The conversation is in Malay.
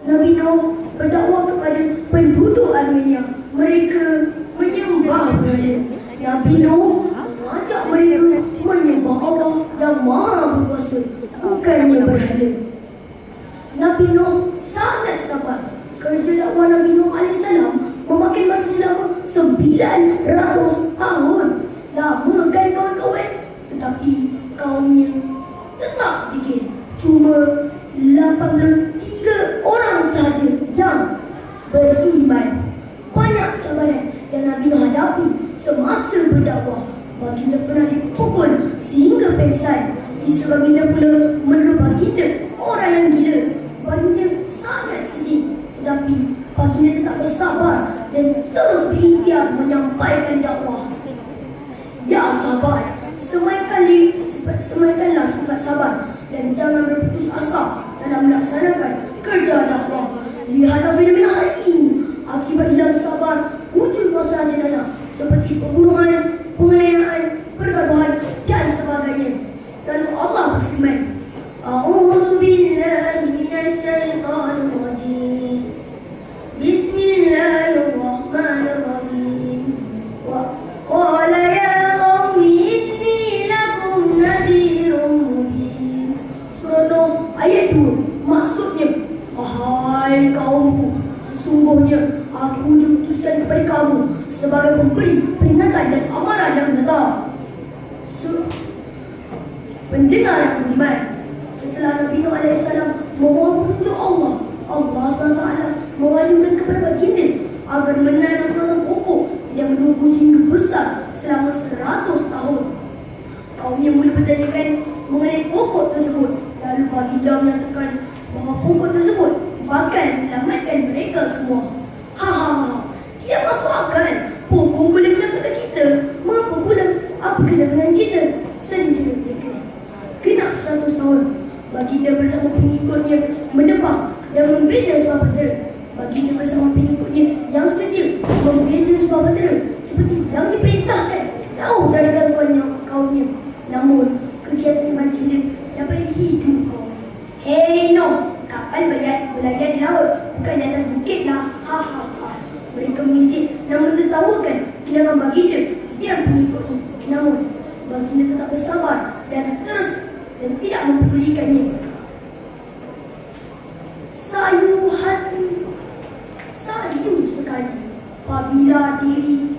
Nabi Nuh berdakwah kepada penduduk Armenia. Mereka menyembah berhala. Nabi Nuh mengajak mereka menyembah Allah yang Maha Berkuasa, bukannya berhala. Nabi Nuh sangat sabar. Kerja dakwah Nabi Nuh AS memakan masa selama 900 tahun. Lama kan kawan-kawan? Tetapi kaumnya tetap dikir. Cuma 83 orang sahaja yang beriman. Banyak cabaran yang Nabi Nuh hadapi semasa berdakwah. Baginda pernah dipukul sehingga pingsan. Isteri baginda pula menuduh baginda orang yang gila. Baginda sangat sedih, tetapi baginda tetap bersabar dan terus berikhtiar menyampaikan dakwah. Ya sahabat, semaikanlah sifat sabar dan jangan berputus asa dalam melaksanakan kerja dakwah. Lihatlah fenomena hari ini. Akibat hilang sabar, wujud masalah jenayah seperti pembunuhan, penganiayaan, pergaduhan dan sebagainya. Lalu Allah berfirman, A'udzu billahi minasy syaithanir rajim. Bismillahirrahmanirrahim. Wa qala ya qaumi inni lakum nadhirun mubin. Surah Nuh ayat 2. Maksudnya, wahai kaumku, sesungguhnya aku diutuskan kepada kamu sebagai pemberi peringatan dan amaran yang nyata. Pendengar yang beriman, setelah Nabi Nuh AS memohon petunjuk Allah SWT mewahyukan kepada baginda agar menanam seorang pokok yang menunggu sehingga besar selama 100 tahun. Kaumnya mula bertanyakan mengenai pokok tersebut. Lalu baginda menyatakan bahawa pokok tersebut bakal menyelamatkan mereka semua. Tidak masuk akal. Pokok boleh menyelamatkan kita. Mengapa pula apa kena dengan kita? Sendiri mereka. Genap 100 tahun, baginda bersama pengikutnya menebang dan membina sebuah bahtera. Baginda bersama pengikutnya yang sedia membina sebuah bahtera seperti yang diperintahkan, jauh dari gangguan kaumnya. Namun kegiatan baginda dapat hidup kaum. Hei Nuh, kapal berlayar di laut, bukan di atas bukit lah. Mereka mengejek namun tertawakan tindakan baginda dan pengikutnya. Namun baginda tetap bersabar dan tidak mempedulikannya. Sayu sekali apabila diri